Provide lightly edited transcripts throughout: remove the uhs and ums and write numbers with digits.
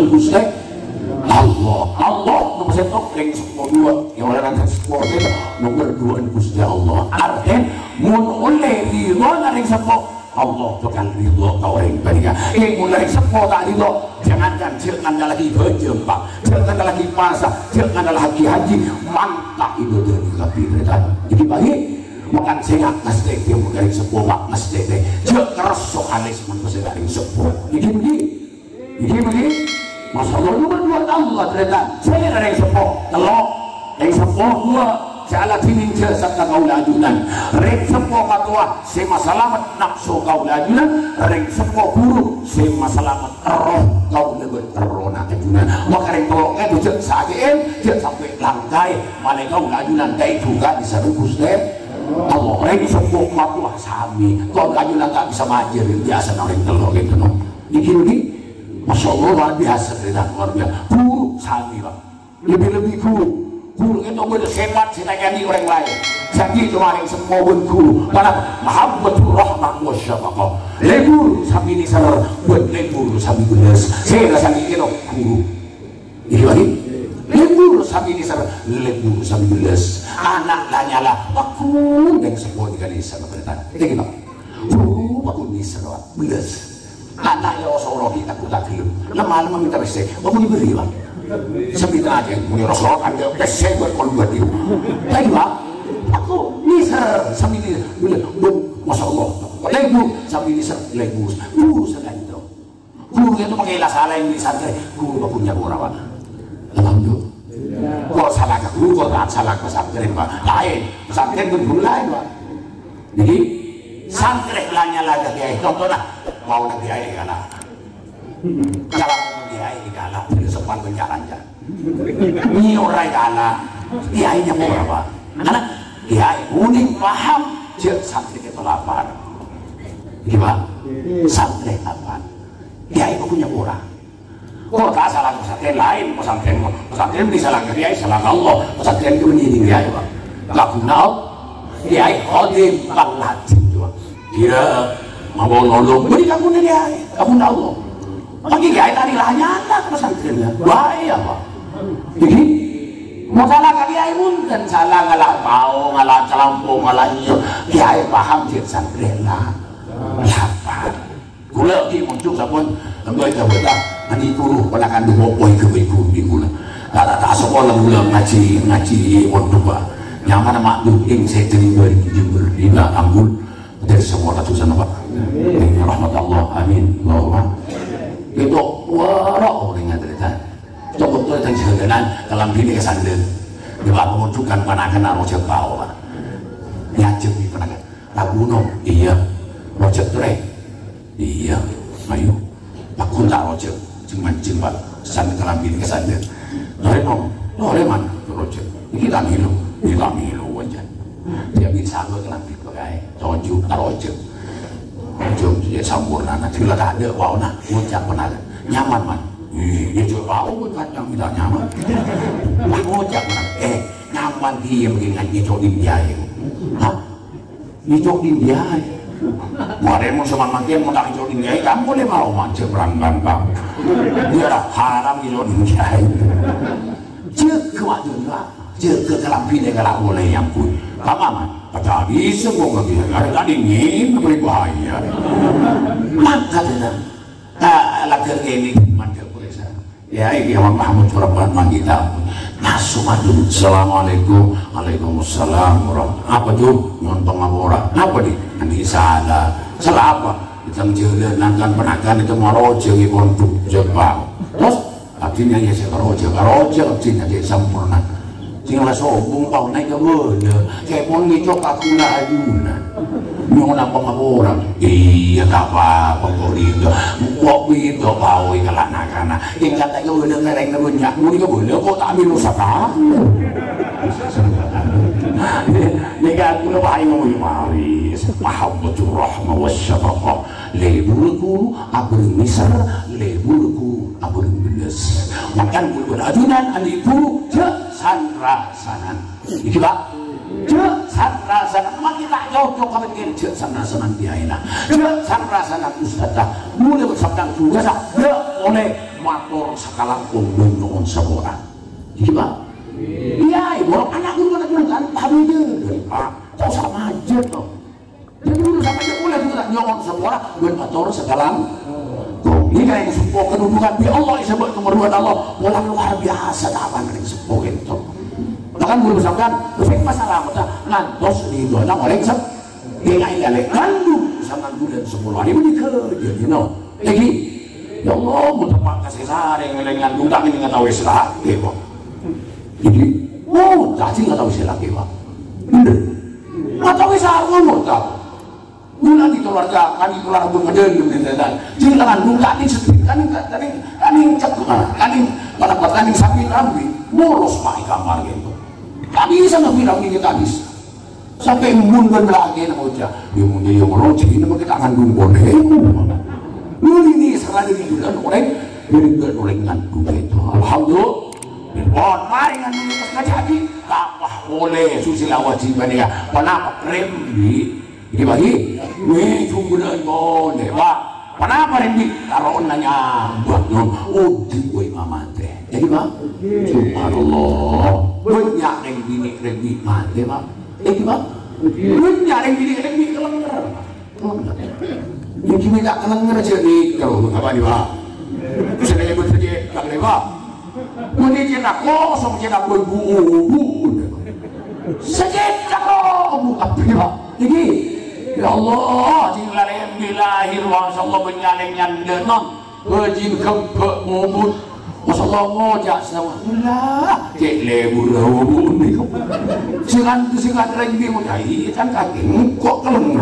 duan Gusti Allah nomor 1 ring 10 yang oleh nanti sport nomor 2 Gusti Allah artinya mun oleh ridho ring 10 Allah bakal ridho kau ring bariga mulai 10 tak ridho jangankan jangan lagi berjumpa jangan lagi puasa jangan lagi haji mantap itu dari kafiran jadi bagi makan sehat mesti dia mengaring 10 mesti deh jangan keras soalis mesti dari 10 jadi begini Masya Allah nomor 2 Allah ternyata saya ada yang sepok telok yang sepok 2 saya latinin jasa kau lajunan reng sepok katua saya masalamat nafsu kau lajunan reng sepok guru saya masalamat roh kau lebih terona kejunan maka reng teloknya itu jat sajain jat sampai langkai malah kau lajunan dari juga disaruh Gusti Allah reng sepok katua sami kau lajunan tak bisa majer biasa reng telok itu dikini Masya Allah luar biasa cerita luar biasa guru sami pak lebih guru itu udah hebat sinagani orang lain jadi kemarin semua pun guru karena mahabbatul rahmah wa syafaqah lebur sami ini salah buat lebur sami gelas saya rasa itu guru ini lagi lebur sami ini salah lebur sami gelas anak lanyala aku dan semua dikali sama cerita itu kita guru aku ini salah gelas anak ya Rasulullah kita tak film lama-lama minta besek mau diberi bang sebita aja punya Rasulullah ada besek buat buat itu tapi bang aku nisar sambil ini Masya Allah lebu sambil nisar lebu guru selain itu guru itu pakai salah yang di santri guru punya guru alhamdulillah kok salah ke guru kok tak salah ke santri pak lain santri itu guru lain pak jadi santri lanyala lagi contohnya mau nanti air kalah kalau nanti air kalah di sepan penjalan aja ini orang kalah di airnya mau berapa karena di air unik paham cek santri kita lapar gimana santri lapar di air punya orang kok tak salah pesantren lain pesantren bisa langgar di air salah Allah pesantren itu menjadi di air pak gak guna di air khodim panglatin juga dia mau nolong beri kamu dia kamu Allah lagi gaya tadi lahnya anak pesantrennya bahaya pak jadi masalah kiai pun kan salah ngalah mau ngalah celampung ngalah nyo kiai paham dia pesantren lah lapar gula di muncul sapun enggak itu betul nanti guru pelakan dua poin ke guru di gula tak sekolah gula ngaji untuk pak nyaman mak duding saya terima di jember di Ambul dari semua ratusan pak ini rahmat Allah amin Allahumma itu warok orangnya cerita itu betul yang sebenarnya dalam diri kesandar di bawah menunjukkan panakan rojak bawah nyajib di panakan lagunom iya rojak turai iya ayo aku tak rojak cuma jembat sampai dalam diri kesandar Doraemon rojak ini lamilu wajan dia bisa gue dalam diri kayak toju rojak jom dia sempurna nanti lah tak ada wow nak ngucap pernah nyaman man dia juga wow kadang tidak nyaman ngucap pernah nyaman dia begini dia cok di biaya hah dia cok di biaya kemarin mau sama makin mau tak cok di biaya kamu boleh mau macam peranggan kamu dia dah haram dia cok di biaya jaga waktu lah jaga dalam bina kalau boleh yang pun kamu aman pada bisa kok nggak bisa ada tadi ingin berbahaya maka dengan lagar ini mandek kuresa ya ini Imam Mahmud Surabaya kita masuk madu assalamualaikum waalaikumsalam apa tuh nyontong orang apa di nanti salah apa kita menjalankan penakan itu maroja di pondok Jepang terus artinya ya saya karoja artinya dia sempurna tinggal sombong kau naik ke mana kayak mau ngicok aku lah ajunan nyona pengaburan iya tak apa kok itu kau ikan anak-anak yang kata ke mana ngereng ngerunyak mau ke mana kok tak ambil usaka ini aku lepas yang maris mahabbatul rahmah wa syafaqah leburku abun misar leburku abun belas makan bulbul ajunan aniku sanrasanan iki pak sanrasanan makin tak cocok kami kira sanrasanan biaina sanrasanan ustadzah mulai bersabda juga oleh matur sakalang pundung nuwun sepura. Iki Pak. Iya, ibu anak guru kan tahu deh. Pak, kok sama aja toh. Jadi dulu sama aja boleh kita nyongon sepura ben matur sakalang. Ini kan yang sepuh kedudukan bi Allah disebut kemeruan Allah. Walang luar biasa tapan yang sepuh itu. Bahkan guru bersabdan, "Fik masalah kita ngantos di dona orang sep." Dia ngalih kandung sangat bulan 10 hari ini kerja, you know. Lagi, ya Allah, mau tempat kasih saring ngelengan gudang ini nggak tahu istilah kok. Jadi, oh, cacing nggak tahu istilah kok. Bener, nggak tahu istilah ngomong tahu. Bulan di keluarga kami keluar bengeden dan jangan buka ini sedikit kani cek kani pada kani sapi kami bolos pakai kamar gitu. Kami bisa nggak bilang ini kami. Sampai mundur lagi nak ucap, dia mundur yang melocek ini mungkin akan dumbon. Ini salah diri bulan orang, jadi orang ngandung itu. Alhamdulillah, mari ngandung itu jadi apa boleh susila wajib ni ya. Kenapa rembi? Ini bagi, ni cuma boleh pak. Kenapa rembi? Kalau nanya buat nom, di gue mamante. Jadi pak, subhanallah, banyak rembi mati pak. Pak, punya yang gini kelenger. Yang gini tak kelenger aja nih, kalau apa nih Pak? Saya nyebut saja, tak boleh Pak. Mungkin dia nak kosong, dia nak berbuuh. Sekitar buka Pak. Jadi, ya Allah, jika yang bilahir wa sallallahu benyaleng nyandenon, berjin kempek ngobut. Masyaallah ngojak sama Allah cek lebur rawu ni singan rembi mo dai kan kaki kok keleng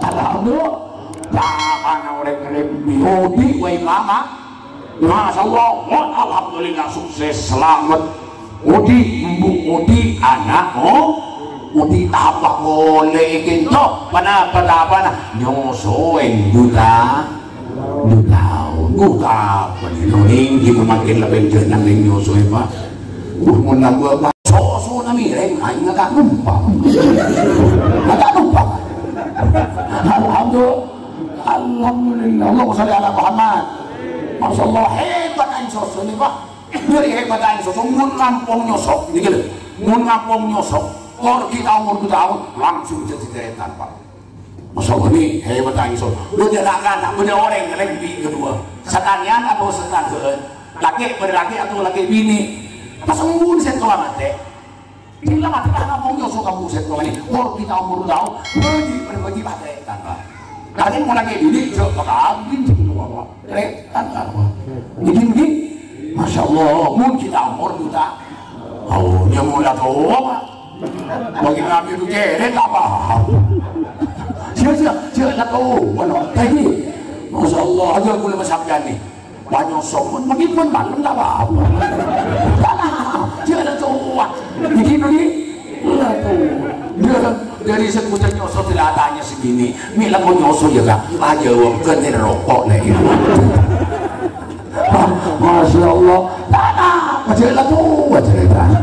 alhamdulillah ana orang rembi odi wai mama masyaallah alhamdulillah sukses selamat odi odi anak odi tapak boleh kinto pana nyoso duta buka penuning di memakin lebih jenang yang nyoso Pak mau nambah Pak so nami reng aing nggak numpang alhamdulillah Allahumma sholli ala Muhammad masyaallah hebat aing sosok ini Pak dari hebat aing sosok mun kampung nyosok ini gitu mun kampung nyosok or kita umur 2 tahun langsung jadi deretan Pak. Masya Allah ini hebat aing so. Lu jangan anak punya orang yang lebih kedua. Setanian atau setan ke laki berlaki atau laki bini. Pas umur set tua mati. Bila mati karena mau nyosok kamu set tua ini. Kalau kita umur tahu berbagi mati tanpa. Kalian mau laki bini jauh kagin jadi tua. Tanpa. Begini, Masya Allah. Mungkin kita umur kita. Oh, dia mulai tua. Bagi kami itu keren apa? Siapa tak tahu mana tadi Masya Allah aja boleh bersabda nih banyak somun makin pun malam tak apa-apa siapa tak tahu begini nih dia dari sebutan nyosok tidak tanya segini mila mau nyosok ya kak aja bukan dari rokok lagi Masya Allah tanah siapa tak tahu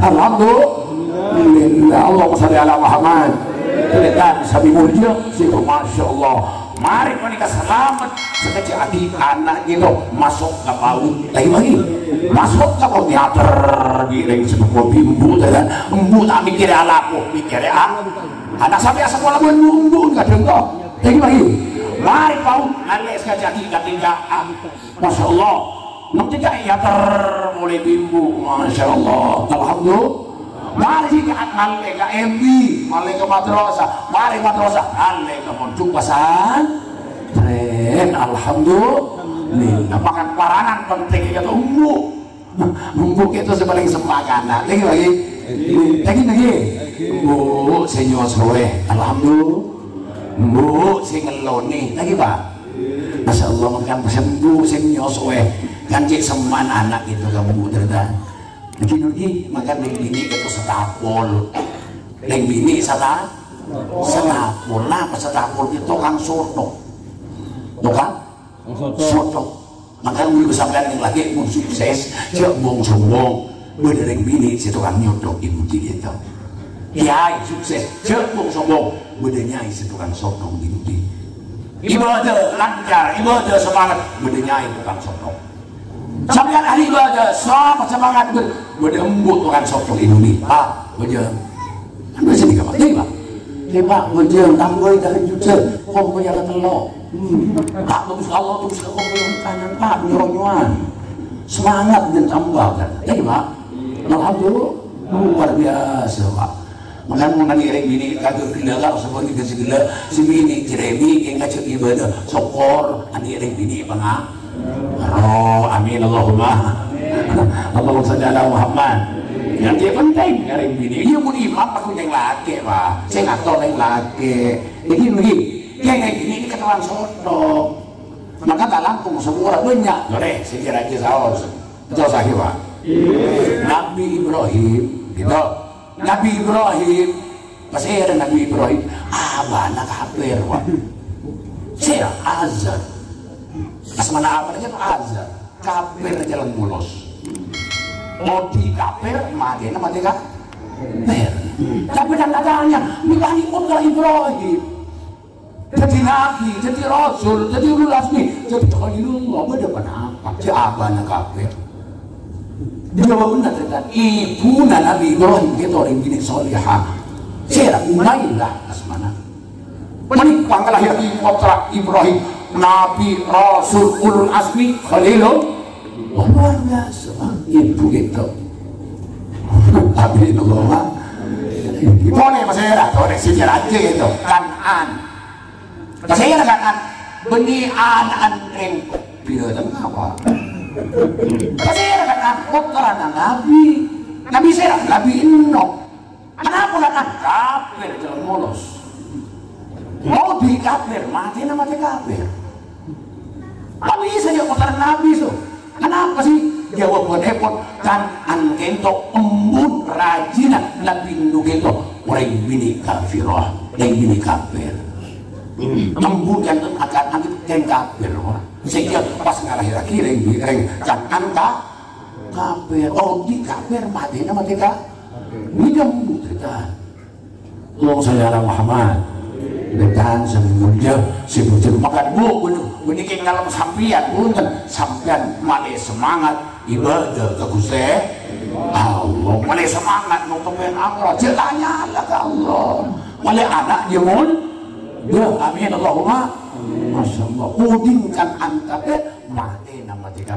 alhamdulillah Allahumma sholli ala Muhammad kelihatan sabi mulia sih Masya Allah mari menikah selamat sekecil hati anak gitu masuk ke paut lagi masuk ke paut teater giring sebuah bimbu dan embu tak mikir ala aku mikir anak sampai sekolah bumbu nggak dengkok lagi mari paut nanti sekecil hati ketinggalan Masya Allah nanti teater mulai bimbu Masya Allah alhamdulillah mari ke malik ke MB, malik ke madrasah, mari madrasah, malik ke pondok pesantren, alhamdulillah. Makan paranan penting itu umbu itu sebagai sempakana. Lagi, bu, senyor soleh, alhamdulillah, bu, singeloni, lagi Pak. Masya Allah makan sembuh senyor soleh, ganti seman anak itu kamu terdan. Begini makan yang bini itu setapul yang bini setapul lah setapul itu kan soto bukan soto makan beli bersabdan yang lagi pun sukses cek bong sombong berdering bini situ kan nyodokin begitu ya sukses cek bong sombong berdenya situ kan soto begitu ibadah lancar, ibadah semangat, berdenyai bukan sotok. Sampai hari ibadah semangat berembut bukan sotok ini. Pak, beja. Anda sini kapan? Tiba. Tiba beja tambah dah juta. Kau punya kata lo. Pak, bagus Allah tu suka kau punya kanan Pak, nyuruh-nyuruhan. Semangat dan tambah kan. Tiba. Alhamdulillah luar biasa Pak. Makan mau nani bini kagak gila sebagai segala si bini jeremi yang ngajak ibadah sokor ani bini bangga. Oh amin Allahumma. Allahumma shalli ala Muhammad. Yang dia penting ngareng bini. Iya mun imam aku yang laki Pak. Saya nggak tahu yang laki. Jadi begini, yang gini ini keterangan sotok. Maka tak langsung semua banyak. Boleh saya kira aja saus. Jauh sakit Pak. Nabi Ibrahim gitu. Nabi Ibrahim masih ada Nabi Ibrahim abana kafir Pak. Saya azan asmana apa aja azan kafir jalan mulus mati kafir mati kafir tapi dan adanya milani putra Ibrahim jadi nabi, jadi rasul, jadi ulul azmi, jadi khalilullah berdepan apa? Si abana kafir dia benar kan ibu Nabi Ibrahim kita orang gini solihah saya Umaylah asmana menikah lahir putra Ibrahim Nabi Rasul ulul azmi Khalilullah luar biasa ibu itu tapi Allah boleh masih ada boleh sejarah aja itu Kanan masih ada Kanan benih anak ring bila apa kasi kan putra ng Nabi Sera, Nabi Enoch. Anak ko lang kafir jalan mulus. Mau di kafir, mati na mati kafir. Nabi saja putra Nabi so. Kenapa sih? Jawab buat hepot kan angkento embun rajin Nabi Nugento orang bini kafirah, orang bini kafir. Embun kan akan angkat kafir orang. Sehingga pas ngalahir akhirnya yang jangan kafir oh di kafir mati nama kita ini kamu kita Allah sayyara Muhammad bertahan semuanya sebutkan makan bu benikin dalam sampian punten sampian male semangat ibadah ke Gusti Allah male semangat nonton Allah jelanya lah ke Allah male anak jemun ya amin Allahumma Masya Allah, udingkan antaknya mati nama tiga.